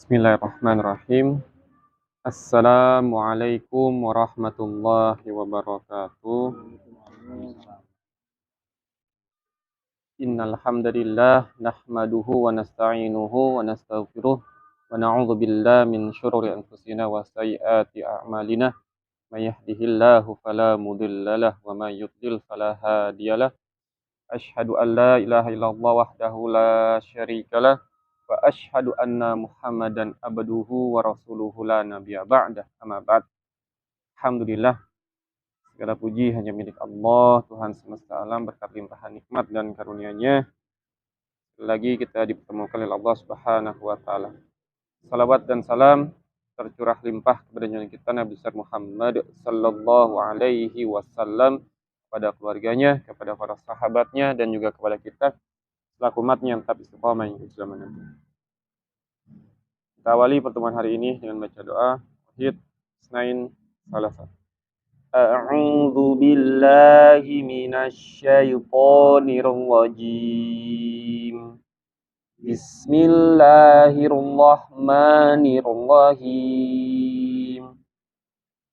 Bismillahirrahmanirrahim. Assalamualaikum warahmatullahi wabarakatuh. Innal hamdalillah nahmaduhu wa nasta'inuhu wa nastaghfiruh wa na'udzu billahi min syururi anfusina wa sayyiati a'malina. May yahdihillahu fala mudhillalah wa may yudlil fala hadiyalah. Asyhadu an la ilaha illallah wahdahu la syarikalah wa asyhadu anna Muhammadan abduhu wa rasuluhu la nabiyya ba'dah. Amma ba'd. Alhamdulillah, segala puji hanya milik Allah, Tuhan semesta alam, berkat limpahan nikmat dan karunia-Nya. Sekali lagi kita dipertemukan oleh Allah Subhanahu wa taala. Salawat dan salam tercurah limpah kepada junjungan kita Nabi besar Muhammad sallallahu alaihi wasallam, kepada keluarganya, kepada para sahabatnya, dan juga kepada kita selaku umatnya yang tetap istiqomah hingga zaman nanti. Kita awali pertemuan hari ini dengan baca doa Wahid Isnain Salasa. A'udzu billahi minasyaitonir rajim. Bismillahirrahmanirrahim.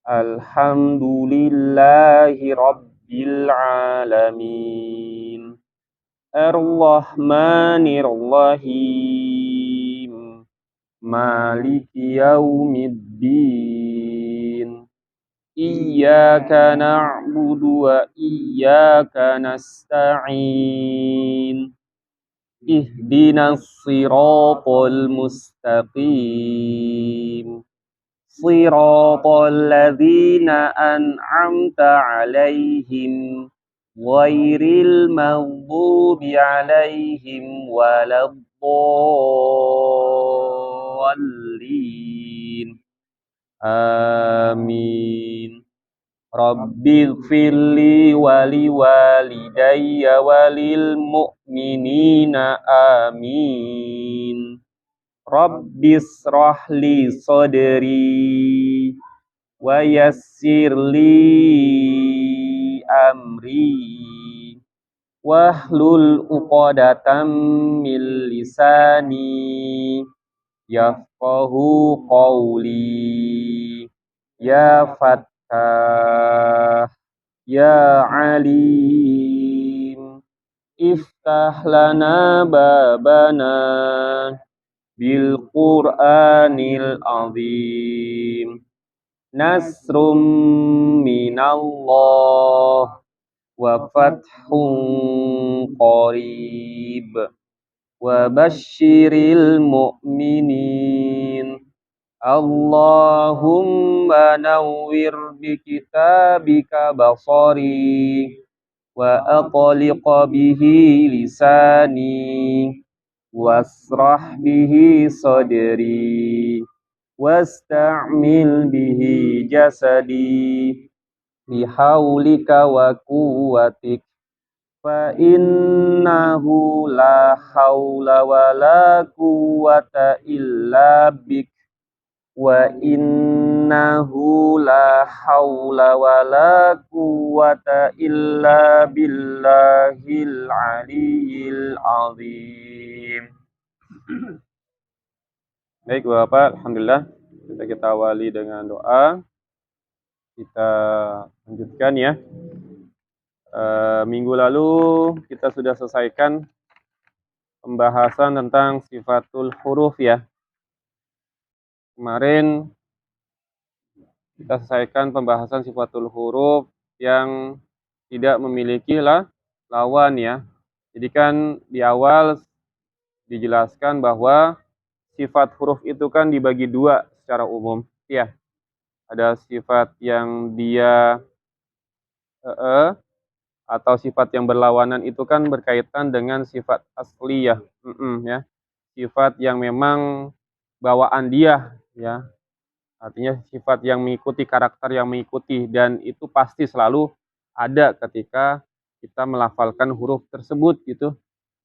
Alhamdulillahi rabbil alamin. Ar-Rahmanir Rahim. Maliki yaumiddin. Iyyaka na'budu wa iyyaka nasta'in. Ihdinas siratal mustaqim. Siratal ladzina an'amta 'alaihim ghairil maghdubi 'alaihim waladdallin. Amin. Rabbighfirli wali walidayya walil mu'minina amin. Rabbishrahli sadri wa yassirli amri wahlul 'uqdatam min lisani yafqahu qawli. Ya Fattah, Ya Alim, iftah lana babana bil Qur'anil azim. Nasrum minallah wa fathun qarib. Wa basyiril mu'minin. Allahumma nawwir bi kitabika basari wa aqliq bihi lisani wasrah bihi sadri wasta'mil bihi jasadi bihaulika wa quwwatik fa innahu la haula wa la quwwata illa bik wa innahu la haula wa la quwwata illa billahil aliyyil azim. Baik Bapak, alhamdulillah kita awali dengan doa. Kita lanjutkan ya. Minggu lalu kita sudah selesaikan pembahasan tentang sifatul huruf ya. Kemarin kita selesaikan pembahasan sifatul huruf yang tidak memiliki lawan ya. Jadi kan di awal dijelaskan bahwa sifat huruf itu kan dibagi dua secara umum ya. Ada sifat yang dia atau sifat yang berlawanan itu kan berkaitan dengan sifat asliyah ya. Sifat yang memang bawaan dia ya. Artinya sifat yang mengikuti, karakter yang mengikuti, dan itu pasti selalu ada ketika kita melafalkan huruf tersebut gitu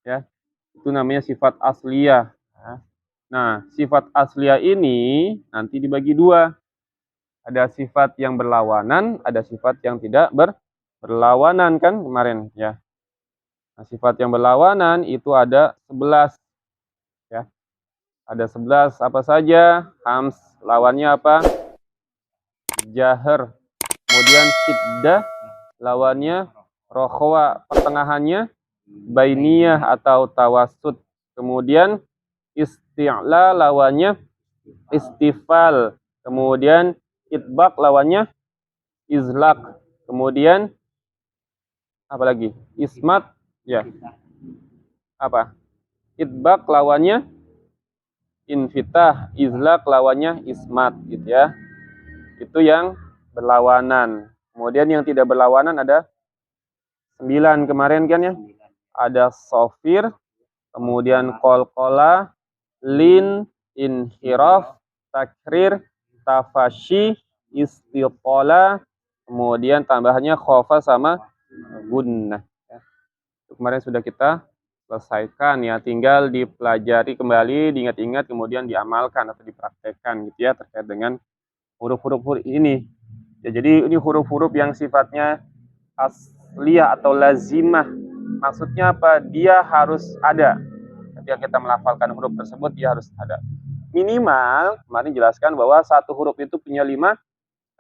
ya. Itu namanya sifat asliyah. Nah, sifat asliyah ini nanti dibagi dua. Ada sifat yang berlawanan, ada sifat yang tidak berlawanan kan kemarin ya. Nah, sifat yang berlawanan itu ada 11 ya. Ada 11 apa saja? Hams lawannya apa? Jahar. Kemudian syiddah lawannya rokhwa, pertengahannya bainiyah atau tawassut. Kemudian isti'la lawannya istifal. Kemudian itbaq lawannya izlaq. Kemudian apa lagi? Ismat ya. Apa? Itbaq lawannya infitah, izlaq lawannya ismat gitu ya. Itu yang berlawanan. Kemudian yang tidak berlawanan ada 9 kemarin kan ya. Ada sofir, kemudian kolkola, lin, inhiraf, takrir, tafashi, istiqola, kemudian tambahannya khofa sama gunnah. Kemarin sudah kita selesaikan ya, tinggal dipelajari kembali, diingat-ingat, kemudian diamalkan atau dipraktekkan gitu ya terkait dengan huruf-huruf ini. Ya, jadi ini huruf-huruf yang sifatnya asliyah atau lazimah. Maksudnya apa? Dia harus ada. Ketika kita melafalkan huruf tersebut, dia harus ada. Minimal, kemarin jelaskan bahwa satu huruf itu punya 5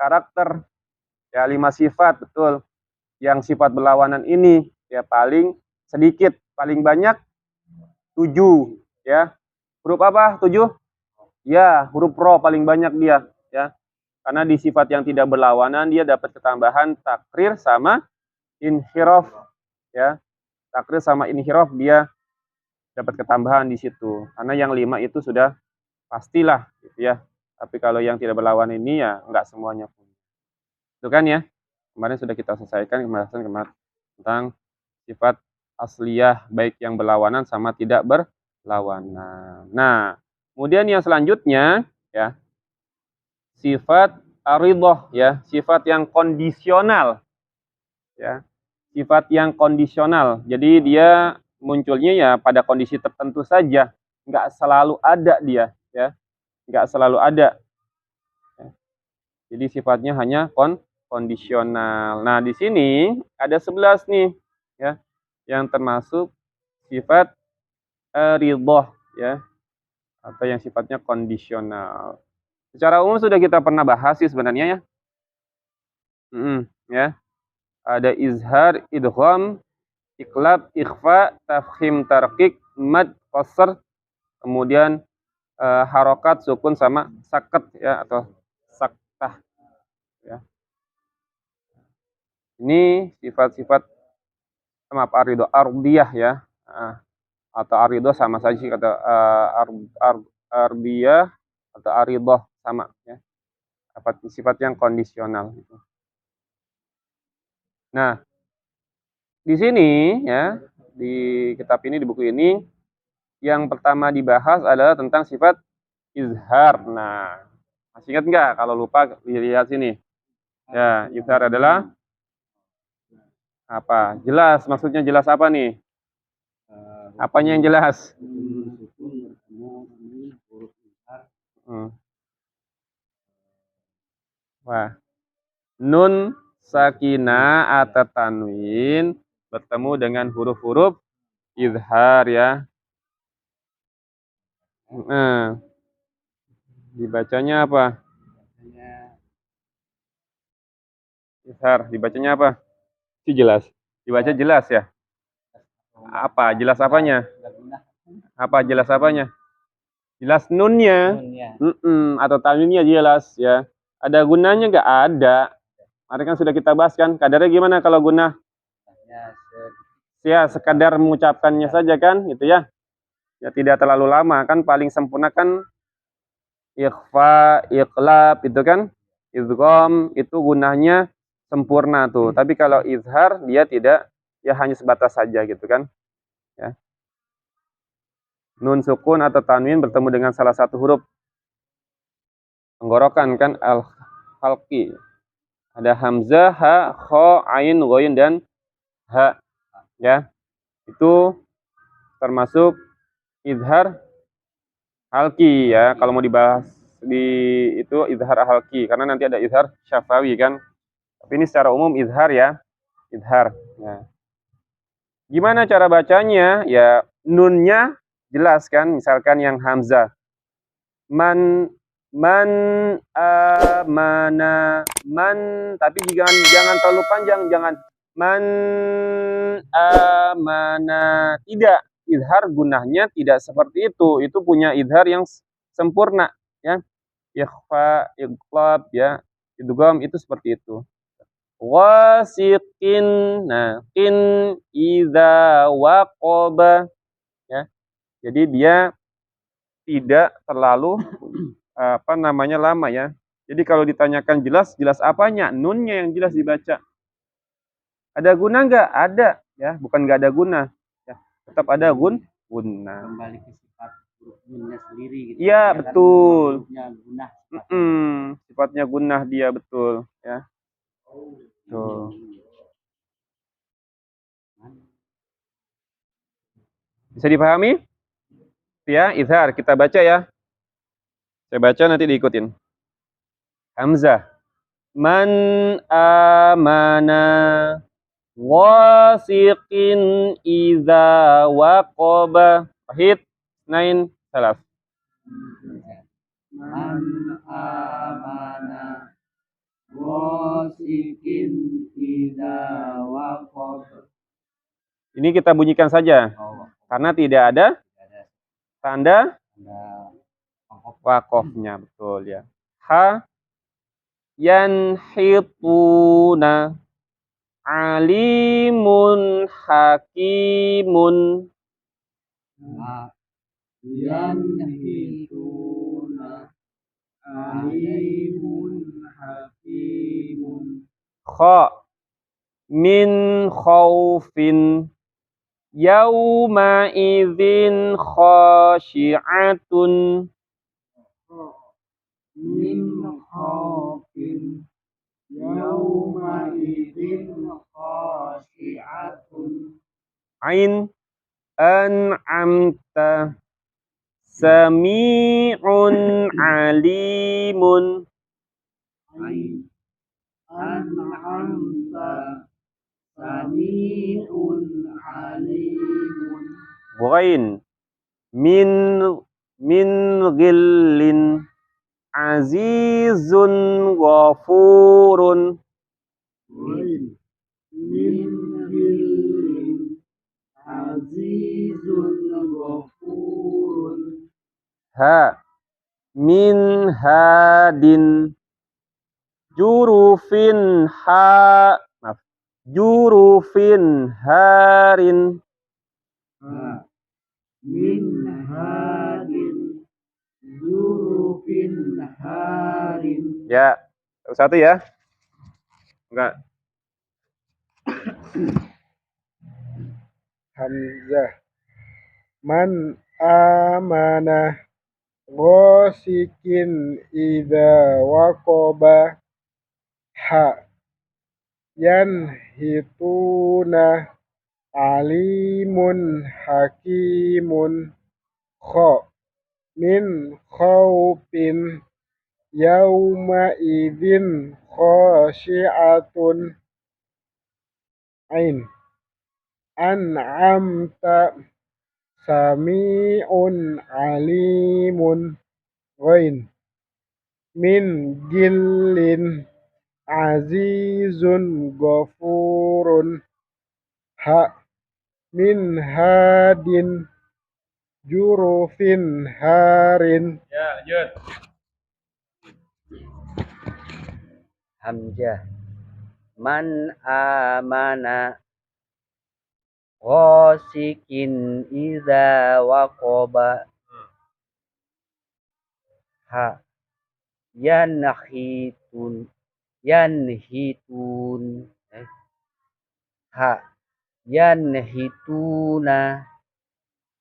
karakter. Ya, 5 sifat, betul. Yang sifat berlawanan ini, ya paling sedikit, paling banyak 7. Ya. Huruf apa? 7? Ya, huruf ro paling banyak dia. Ya. Karena di sifat yang tidak berlawanan, dia dapat ketambahan takrir sama inhiraf. Ya. Takrir sama inhiraf dia dapat ketambahan di situ. Karena yang 5 itu sudah pastilah gitu ya. Tapi kalau yang tidak berlawanan ini ya enggak semuanya punya. Itu kan ya. Kemarin sudah kita selesaikan pembahasan kemarin tentang sifat asliyah baik yang berlawanan sama tidak berlawanan. Nah, kemudian yang selanjutnya ya sifat aridhah ya, sifat yang kondisional. Ya. Sifat yang kondisional. Jadi dia munculnya ya pada kondisi tertentu saja, nggak selalu ada dia, ya, nggak selalu ada. Jadi sifatnya hanya kondisional. Nah di sini ada 11 nih, ya, yang termasuk sifat ridhoh, ya, atau yang sifatnya kondisional. Secara umum sudah kita pernah bahas sih sebenarnya ya, ya. Ada izhar, idgham, iklab, ikhfa, tafkhim, tarqiq, mad, qasr, kemudian harokat, sukun sama sakat ya atau saktah ya. Ini sifat-sifat maaf arido ardiyah ya. Atau arido sama saja sih kata ardiyah atau arido sama ya. Sifat yang kondisional gitu. Nah, di sini ya, di kitab ini, di buku ini, yang pertama dibahas adalah tentang sifat izhar. Nah, masih ingat nggak? Kalau lupa, lihat sini. Ya, izhar adalah apa? Jelas, maksudnya jelas apa nih? Apanya yang jelas? Wah, nun sakinah atau tanwin bertemu dengan huruf-huruf izhar ya. Nah, dibacanya apa? Izhar, dibacanya apa? Itu jelas. Dibaca jelas ya. Apa? Jelas apanya? Apa jelas apanya? Jelas nunnya. Atau tanwinnya jelas ya. Ada gunanya nggak? Ada. Mari kan sudah kita bahas kan. Kadarnya gimana kalau guna? Ya sekadar mengucapkannya saja kan, gitu ya. Ya tidak terlalu lama kan. Paling sempurna kan ikhfa, iqlab itu kan. Idgham itu gunanya sempurna tuh. Tapi kalau izhar dia tidak, ya hanya sebatas saja gitu kan. Ya. Nun sukun atau tanwin bertemu dengan salah satu huruf tenggorokan kan al-halqi. Ada hamzah, ha, kha, ain, ghain dan ha. Ya. Itu termasuk izhar halqi ya. Kalau mau dibahas di itu izhar halqi karena nanti ada izhar syafawi kan. Tapi ini secara umum izhar ya. Izhar. Ya. Gimana cara bacanya? Ya nunnya jelas kan, misalkan yang hamzah. Man man amana man, tapi jangan terlalu panjang, jangan man amana, tidak, izhar gunahnya tidak seperti itu punya izhar yang sempurna ya, ikhfa, iqlab ya, idgham itu seperti itu. Wasiqin, nah qin idza waqaba ya, jadi dia tidak terlalu apa namanya lama ya. Jadi kalau ditanyakan jelas, jelas apanya? Nunnya yang jelas dibaca. Ada guna nggak? Ada ya, bukan nggak ada guna. Ya, tetap ada guna. Kembali ke sifat huruf nunnya sendiri gitu. Iya, betul. Gunah. Sifatnya gunah dia, betul ya. Tuh. Bisa dipahami? Ya, izhar kita baca ya. Saya baca nanti diikutin. Hamzah. Man amana wasiqin idza waqaba. Wahid, nain, salaf. Man amana wasiqin idza waqaba. Ini kita bunyikan saja. Karena tidak ada tanda waqafnya, betul ya. Ha yanhituna alimun hakimun. Yanhituna alimun hakimun. Kha min khaufin yauma idzin khashi'atun. Min khaufin yauma idzin khashi'atun. Ain an'amta sami'un alimun. Ain an'amta sami'un alimun. Ghain min ghillin azizun ghafurun. Ghain min ghillin azizun ghafurun. Ha min hadin jurufin harin. Ha min hadin jurufin harin. Ya, satu ya. Enggak. Hamzah. Man amana ghasikin idza waqaba. Ha yanhituna alimun hakimun. Kha min khaufin yauma idzin khashi'atun. Ain an'amta sami'un alimun. Ghain min gillin azizun ghafurun. Ha min hadin jurufin harin. Ya, lanjut. Hamzah. Man amana ghasikin idza waqaba. Ha yanhitun ha yanhituna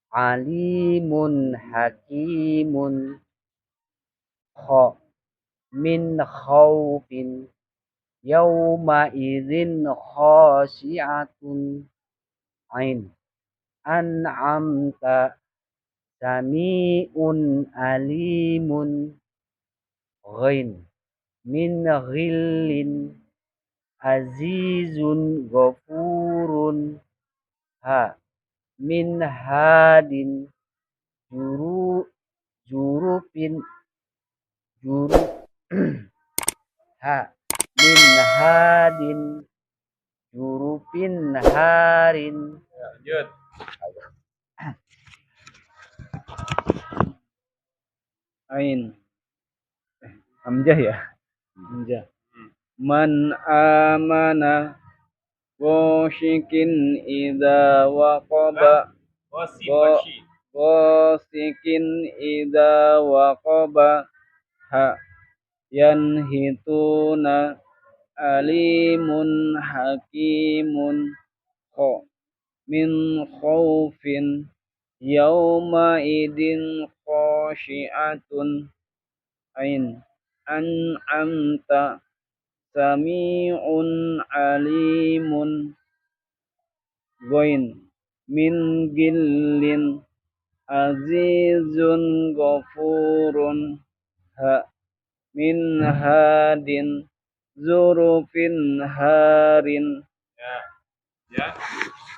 alimun hakimun. Kha min khaufin yauma idzin khashi'atun. Ain an'amta sami'un alimun. Ghain min ghillin azizun ghafurun. Ha min hadin jurufin juru ha min hadin jurupin harin Ya, lanjut. ain hamzah ya hamzah man amana wasyikin idza waqaba wasikin idza waqaba ha yanhituna alimun hakimun kho min khaufin yauma idin khosyiatun ain an'amta sami'un alimun goin min gillin azizun ghafurun ha min hadin zurufin harin. Ya.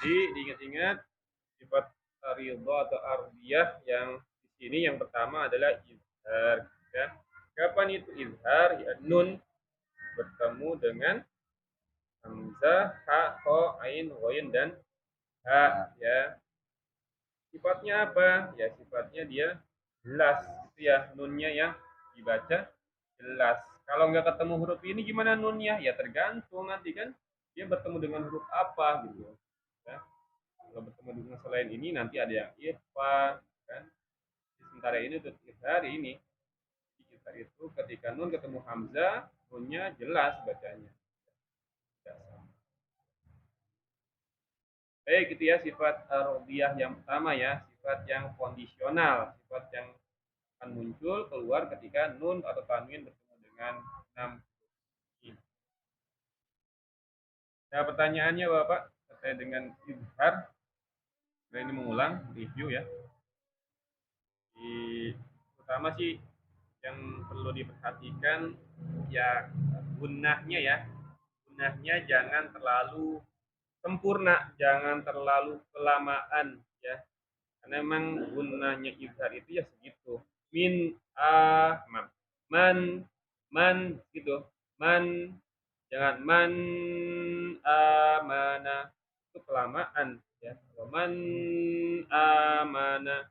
Jadi diingat-ingat sifat ridha atau ardiyah yang di sini yang pertama adalah izhar, ya. Kapan itu izhar? Ya, nun bertemu dengan hamzah, ha, kho, ain, ghain dan ha, ya. Sifatnya apa? Ya, sifatnya dia jelas, ya, nunnya yang dibaca jelas. Kalau nggak ketemu huruf ini gimana nunnya? Ya tergantung nanti kan dia bertemu dengan huruf apa gitu. Ya. Kalau bertemu dengan selain ini nanti ada yang ikhfa kan. Sementara ini untuk izhar ini. Izhar itu ketika nun ketemu hamzah, nunnya jelas bacanya. Baik, itu ya sifat ardhiyah yang pertama ya, sifat yang kondisional, sifat yang akan muncul keluar ketika nun atau tanwin bertemu dengan 6 ini. Nah, pertanyaannya Bapak terkait dengan izhar. Nah, ini mengulang review ya. Pertama sih yang perlu diperhatikan ya gunnahnya ya. Gunnahnya jangan terlalu sempurna, jangan terlalu kelamaan ya. Karena memang gunnahnya izhar itu ya segitu. Min man gitu. Man jangan man amana itu kelamaan ya. Kalau man amana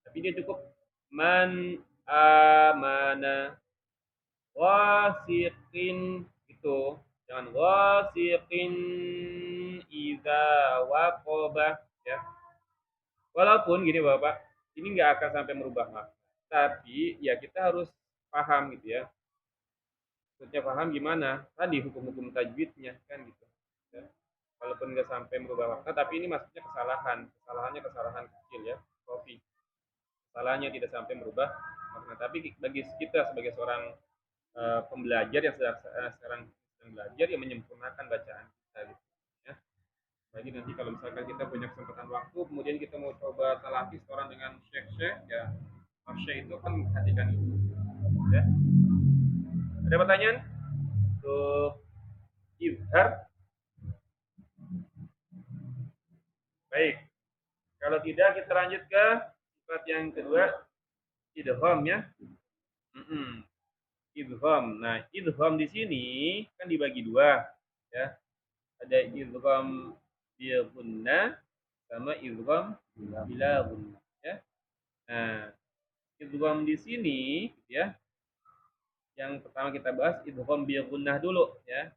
tapi dia cukup man amana wasiqin itu jangan wasiqin idza waqaba ya. Walaupun gini Bapak, ini nggak akan sampai merubah makna. Tapi ya kita harus paham gitu ya. Maksudnya paham gimana? Tadi hukum-hukum tajwidnya kan gitu. Ya. Walaupun nggak sampai merubah makna, tapi ini maksudnya kesalahan. Kesalahannya kesalahan kecil ya. Kopi. Kesalahannya tidak sampai merubah makna. Tapi bagi kita sebagai seorang pembelajar yang sekarang sedang belajar, yang menyempurnakan bacaan kita gitu. Ya. Lagi nanti kalau misalkan kita punya kesempatan waktu, kemudian kita mau coba talafis orang dengan syekh ya, syekh itu kan perhatikan itu. Ya. Ada pertanyaan? Untuk izhar? Baik. Kalau tidak kita lanjut ke sifat yang kedua, idgham ya. Idgham. Nah, idgham di sini kan dibagi dua ya. Ada idgham bil gunnah sama idgham bila gunnah ya. Nah, idgham di sini ya. Yang pertama kita bahas idgham bil gunnah dulu ya.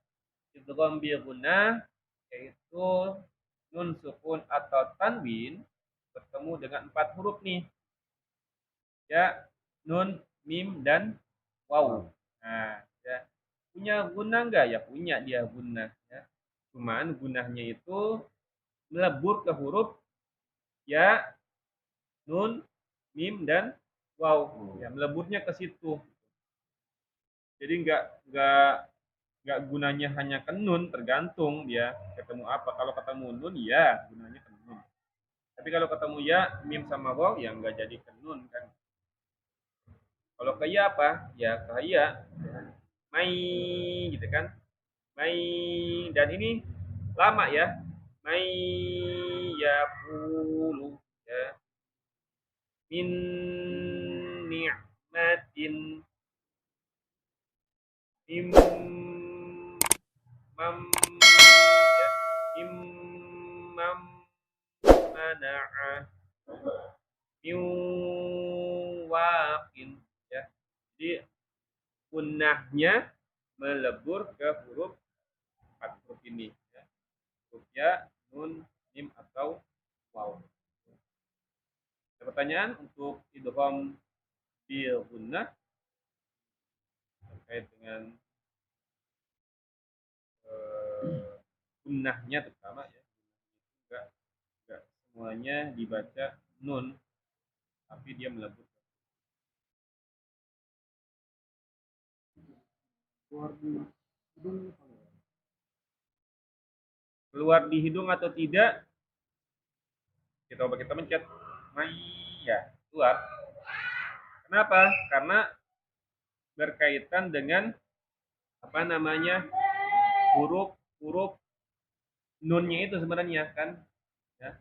Idgham bil gunnah yaitu nun sukun atau tanwin bertemu dengan 4 huruf nih. Ya, nun, mim dan waw. Nah, ya. Punya gunnah enggak? Ya punya dia gunnah ya. Cuman gunnahnya itu melebur ke huruf ya, nun, mim dan waw. Ya, meleburnya ke situ. Jadi enggak gunanya hanya ke nun, tergantung dia ketemu apa. Kalau ketemu nun ya gunanya ke nun. Tapi kalau ketemu ya, mim sama waw ya enggak jadi ke nun kan. Kalau ke ya apa? Ya ke ya mai gitu kan. Mai dan ini lama ya. Mai ya pulu ya. Min ni'matin mam ya, mam mana'a miwaqin ya. Jadi gunnahnya melebur ke huruf 4 huruf ini ya. Huruf ya, nun, mim atau waw. Ada pertanyaan untuk idgham bil gunnah terkait dengan gunnahnya terutama ya. Enggak semuanya dibaca nun tapi dia melebur keluar di hidung atau tidak. Kita mencet ya keluar. Kenapa? Karena berkaitan dengan apa namanya huruf nunnya itu sebenarnya kan ya.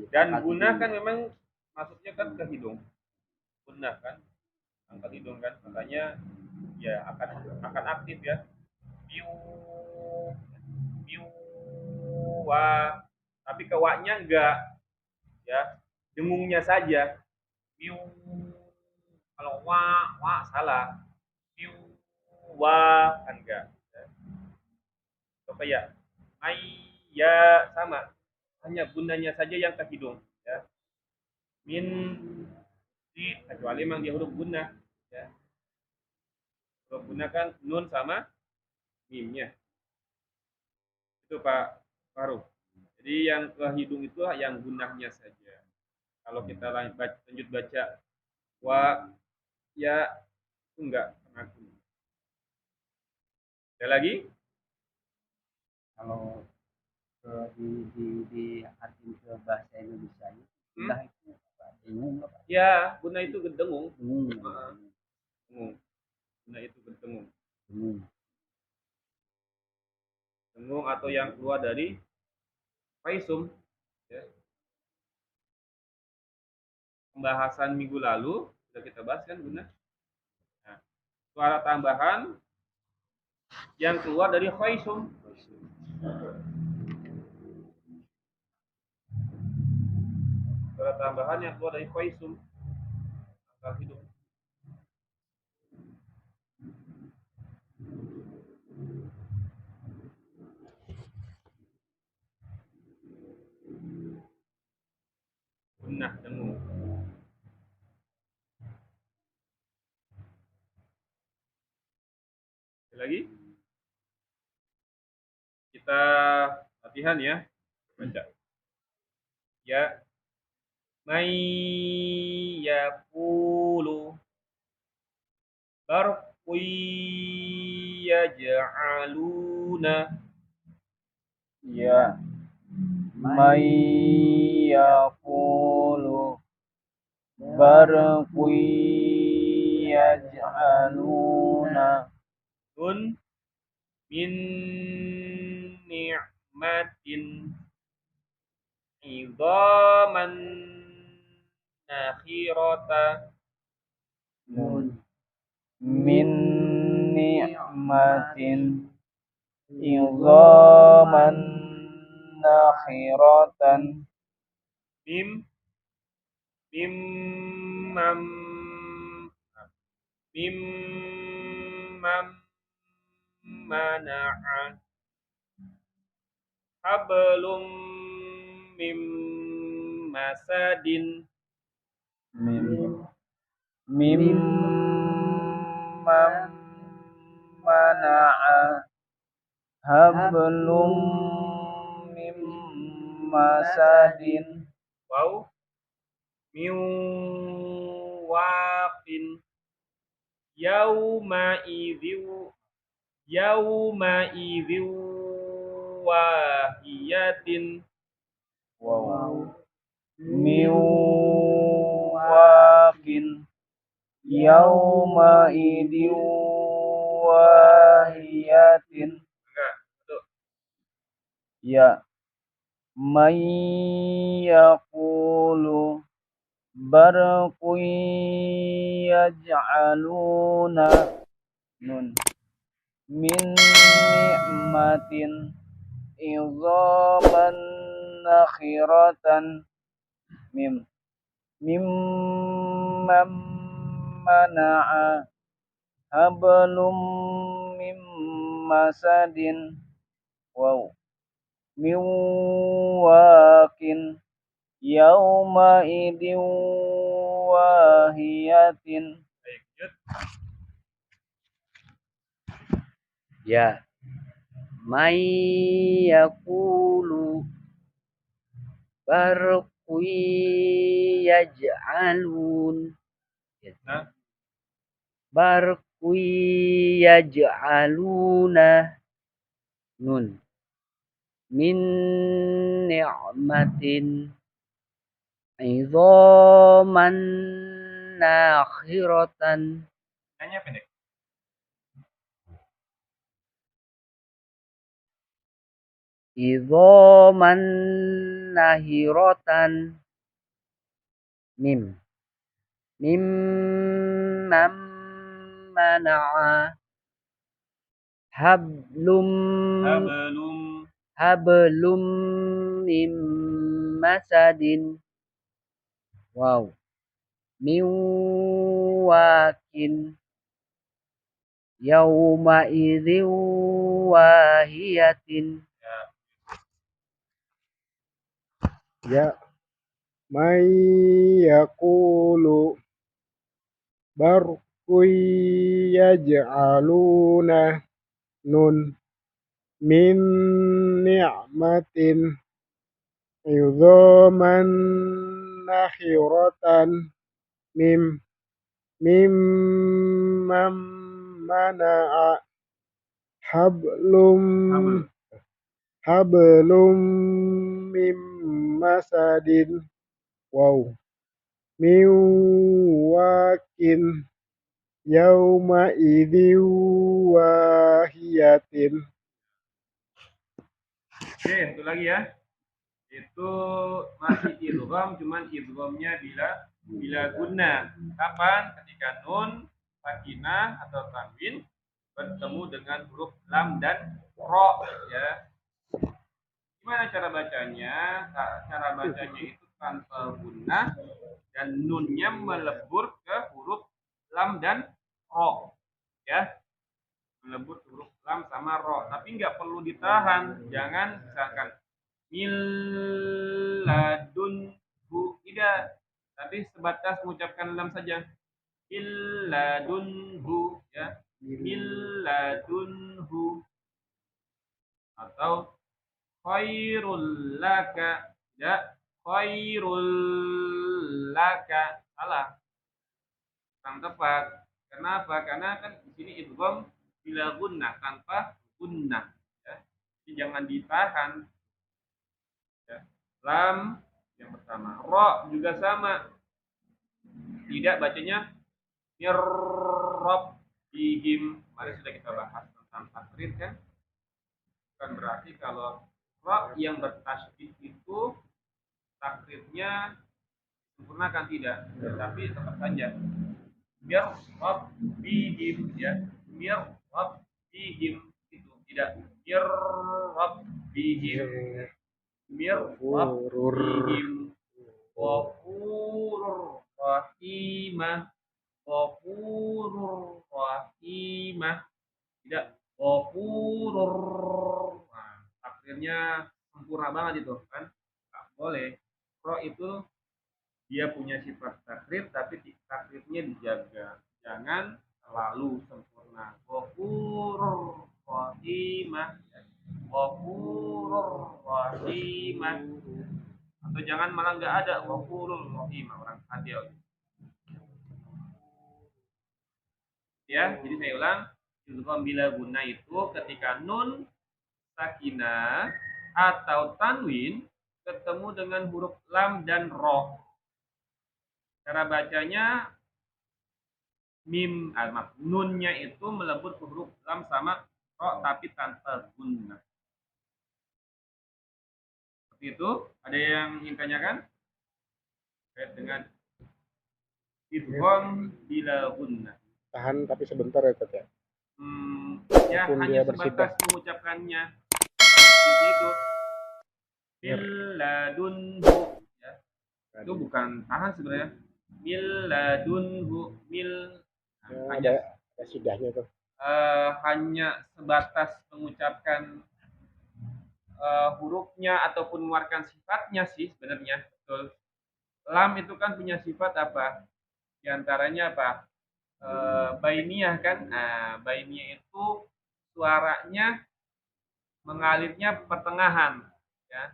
Dan guna kan memang masuknya kan ke hidung, guna kan angkat hidung kan, makanya ya akan aktif ya. Piu piu wa, tapi ke wa-nya enggak ya, dengungnya saja. Piu, kalau wa salah. Piu wa kan enggak. Coba ya. Ai ya sama. Hanya gunanya saja yang ke hidung ya. Min di kecuali memang dia huruf guna ya. Huruf guna kan nun sama mimnya. Itu Pak Faruq. Jadi yang ke hidung itu yang gunahnya saja. Kalau kita lanjut baca wa ya itu enggak pernah guna. Ada lagi? Kalau di arti ke bahasa Indonesia guna itu dengung apa? Ya, guna itu dengung. Dengung. Guna itu berdengung. Dengung. Dengung atau yang keluar dari faisum ya. Pembahasan minggu lalu sudah kita bahas kan guna. Nah, suara tambahan yang keluar dari faisum. Suara tambahan yang keluar dari faisum. Akal hidup. Gunah dengung. Lagi kita latihan ya, baca ya. May yaqulu barqi yaj'aluna Ya. May yaqulu barqi yaj'aluna nun min ni'matin idhaman akhirata nun min ni'matin idhaman akhiratan mim mam mim mam mana'a hablum mim masadin mim mam mana'a hablum mim masadin waw min waqin yauma idhiu wahiyatin min waqin yauma idin wahiyatin. Ya. May yaqulu barqi yaj'aluna nun min ni'matin idzaman nakhiratan mim mimman mana'a hablum mim masadin wow min waqin yauma idin wahiyatin. Ya, may yaqulu barqi yaj'alun. Barqi yaj'aluna nun min ni'matin idzaman nakhiratan. Nanya pendek. Idzaman nahiratan mim mimman mana'a hablum hablum mim masadin wow min wakin yauma idzin wahiyatin. Ya, may yaqulu barqi yaj'aluna nun min ni'matin idzaman nakhiratan mim mimman mana'a hablum mim masadin wow min waqin yauma idin wahiyatin. Oke, itu lagi ya. Itu masih idgham, cuman idghamnya bila guna. Kapan? Ketika nun, sakinah atau tanwin bertemu dengan huruf lam dan ro ya. Gimana cara bacanya? Cara bacanya itu tanpa gunnah dan nunnya melebur ke huruf lam dan ro ya. Melebur ke huruf lam sama ro, tapi nggak perlu ditahan. Jangan misalkan milladunhu tidak, tapi sebatas mengucapkan lam saja. Milladunhu ya, milladunhu. Atau khairul laka ya, khairul laka. Salah, kurang tepat. Kenapa? Karena kan di sini idgham bila gunnah tanpa gunnah ya. Jadi jangan ditahan ya. Lam yang pertama, ro juga sama, tidak bacanya mirrabbihim. Kemarin sudah kita bahas tentang takrir kan. Bukan berarti kalau ro yang bertasydid itu takrirnya sempurnakan, tidak, tetapi tetap saja mirrabbihim ya, mirrabbihim itu tidak mirrabbihim. Mirrabbihim ghafurur rahimah, ghafurur rahimah, tidak ghafurur. Nah, takdirnya sempurna banget itu kan, nggak boleh. Ro itu dia punya sifat takdir, tapi takdirnya dijaga, jangan terlalu sempurna. Ghafurur rahimah, ghafurur rahimah. Atau jangan malah nggak ada ghafurur rahimah, orang adil. Ya, jadi saya ulang, idgham bila guna itu ketika nun sakinah atau tanwin ketemu dengan huruf lam dan ro. Cara bacanya mim, nunnya itu melebur ke huruf lam sama ro tapi tanpa guna. Seperti itu. Ada yang ingin tanyakan terkait dengan idgham bila guna? Tahan tapi sebentar ya Tat ya. Ya Walaupun hanya dia bersidah. sebatas mengucapkannya seperti itu. Biar Milladunhu, ya. Itu bukan tahan sebenarnya. Milladunhu, ada sidahnya tuh. hanya sebatas mengucapkan hurufnya ataupun mengeluarkan sifatnya sih sebenarnya, betul. Lam itu kan punya sifat apa? Di antaranya apa? Bainiyah kan? Nah, bainiyah itu suaranya mengalirnya pertengahan, ya.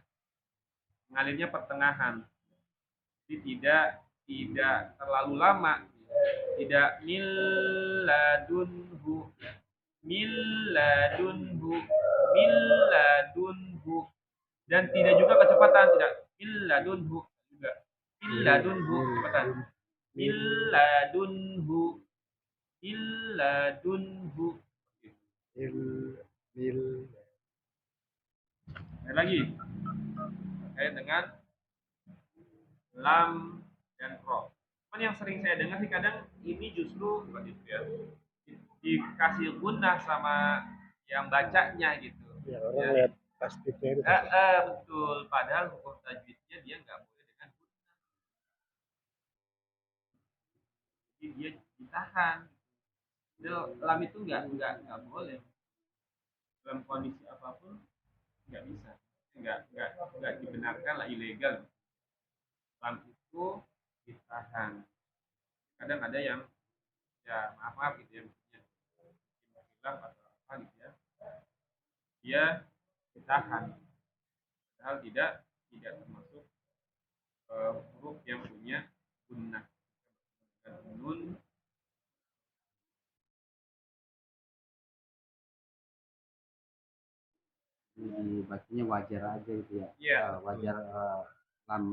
Mengalirnya pertengahan. Jadi tidak terlalu lama, tidak milladunhu, milladunhu, milladunhu, dan tidak juga kecepatan, tidak milladunhu juga, milladunhu kecepatan, milladunhu, milladunhu. Lagi terkait dengan lam dan ro. Cuman yang sering saya dengar sih kadang ini justru bukan itu ya, dikasih guna sama yang bacanya gitu. Ya, orang lihat tasbihnya itu. Betul. Padahal hukum tajwidnya dia nggak boleh dengan guna. Jadi dia ditahan. Lam itu nggak boleh dalam kondisi apapun, nggak bisa, nggak dibenarkan lah, ilegal. Lam itu ditahan. Kadang ada yang ya maaf gitu ya, bilang atau apa gitu ya, dia ditahan, padahal tidak termasuk huruf yang punya gunnah. Nun dibacanya wajar aja gitu ya. Iya, wajar lam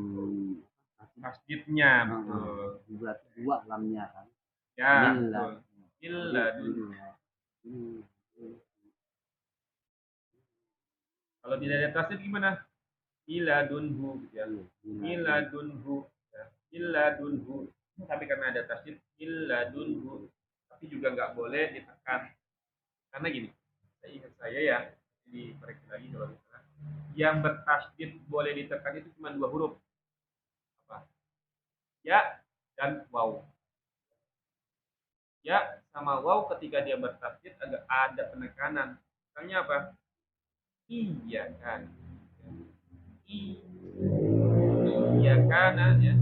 tasdidnya, betul. Berarti dua lamnya kan. Ya, Milladun. Milladun. Kalau tidak ada tasdid gimana? Miladunhu gitu ya. Miladunhu. Ya. Miladunhu. Tapi karena ada tasdid miladunhu, tapi juga nggak boleh ditekan. Karena gini, saya ingat saya ya, dikoreksi lagi kalau misalnya yang bertasdid boleh ditekan itu cuma dua huruf. Apa? Ya dan waw. Ya sama waw ketika dia bertasdid agak ada penekanan. Misalnya apa? Iya kan. Iya kana ya.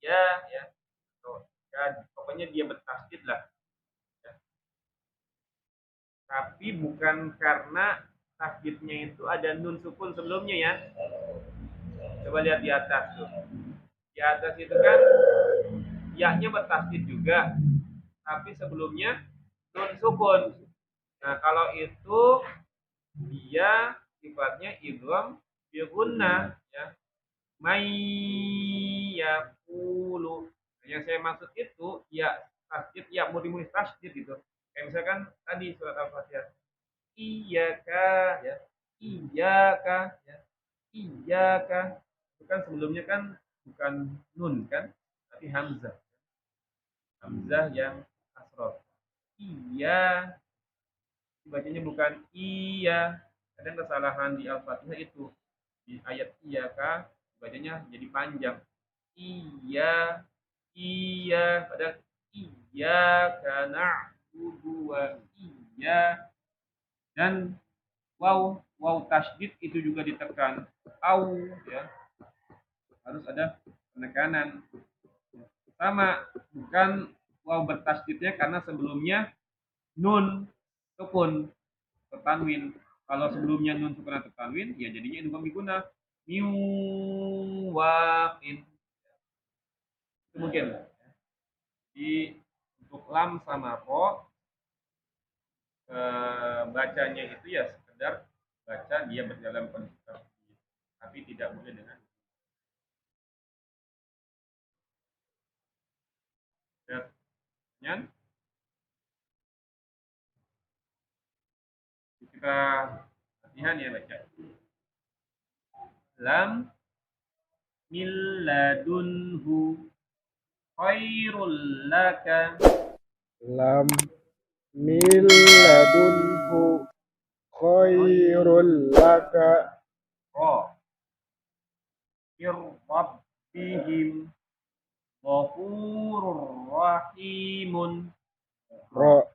Ya. Kan pokoknya dia bertasdid lah. Ya. Tapi bukan karena tasdidnya itu ada nun sukun sebelumnya ya. Coba lihat di atas tuh. Di atas itu kan ya-nya bertasdid juga, tapi sebelumnya nun sukun. Nah, kalau itu dia sifatnya idgham bi gunnah ya. Mayyaqulu. Yang saya maksud itu ya tasdid, ya murni tasdid gitu. Kayak misalkan tadi surat Al-Fatihah. Iyyaka ya. Iyyaka ya. Iyyaka. Itu kan sebelumnya kan bukan nun kan, tapi hamzah. Hamzah yang kasroh. Iya. Bacanya bukan iya. Kadang kesalahan di Al-Fatihah itu. Di ayat iyyaka bacanya jadi panjang. Iya. Padahal iyyaka na'budu wa iya. Dan waw tasydid itu juga ditekan. Au ya. Harus ada penekanan. Sama, bukan waw bertasydidnya karena sebelumnya nun sukun atau tanwin. Kalau sebelumnya nun sukun atau tanwin, ya jadinya idgham diguna. Miwaqin. Itu mungkin. Jadi untuk lam sama ro, bacanya itu ya sekedar baca dia berjalan kondisi tasdid, tapi tidak boleh dengan pertanyaan. Kita latihan ya baca. Lam milladunhu khairul laka. Lam min ladunhu khairul laka Ra. Mir rabbihim ghafurur rahimun. ra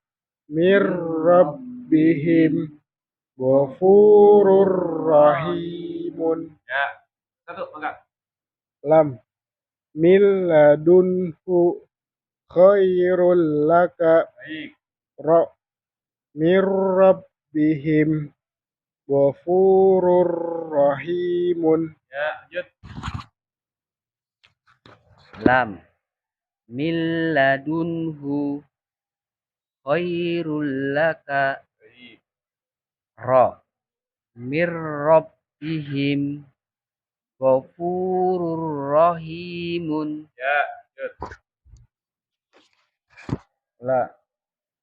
mir rabbihim ghafurur rahimun. Ya. Satu, enggak. Lam min ladunhu khairul laka Baik. ra mir rabbihim ghafurur rahimun. Ya, lanjut. Lam min ladunhu khairul laka. Baik. Ra mir rabbihim ghafurur rahimun. Ya, lanjut. La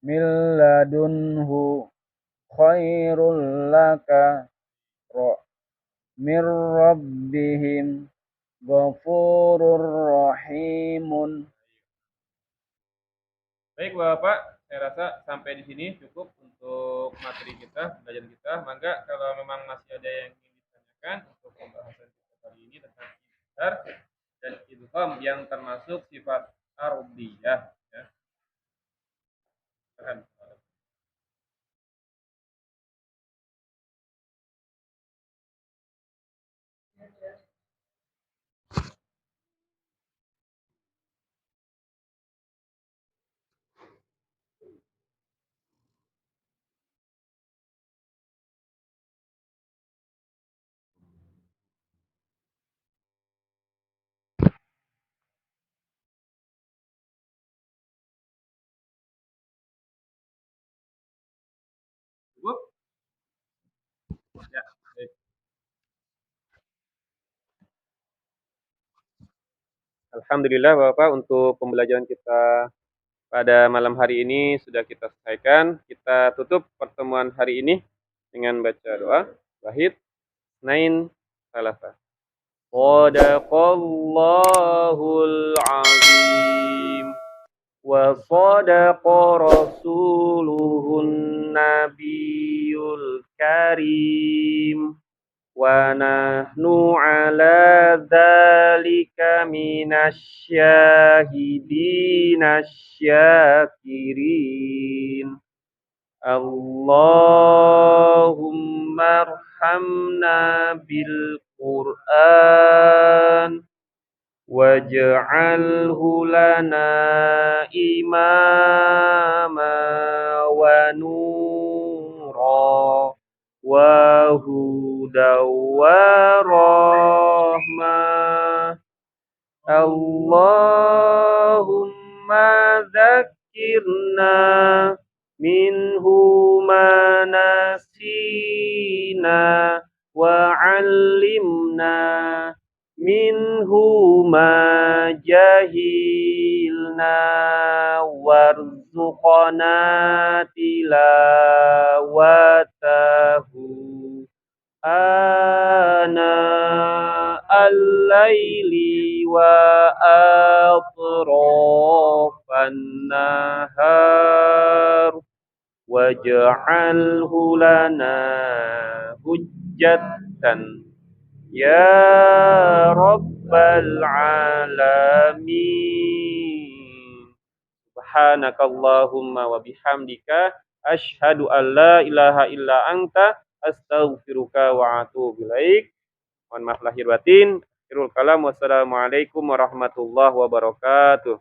min ladunhu khairul laka ra mir rabbihim ghafurur rahimun. Baik, Bapak, saya rasa sampai di sini cukup untuk materi kita, pembelajaran kita. Maka kalau memang masih ada yang ingin ditanyakan untuk pembahasan kita kali ini tentang izhar dan idgham yang termasuk sifat ardhiyah, ya. Silakan. Cukup? Ya, baik. Alhamdulillah Bapak, untuk pembelajaran kita pada malam hari ini sudah kita selesaikan. Kita tutup pertemuan hari ini dengan baca doa. Wahid, Nain, Salasa. Sadaqallahul azim wa sadaqa rasuluhun nabiyul karim wa nahnu ala dzalika minasyahidina syakirin. Allahumma arhamna bil Qur'an waj'alhu lana imama wa nura wa huda wa rahmah. Allahumma dzakirna minhu ma nasina wa 'allimna minhu ma jahilna warzuqna tilawatahu ana al-laili wa atrafan nahar waj'alhu lana hujjatan ya rabbal alamin. Subhanakallahumma wa bihamdika asyhadu an la ilaha illa anta astaghfiruka wa atubu ilaik. Mohon maaf lahir batin. Akhirul kalam. Wassalamualaikum warahmatullahi wabarakatuh.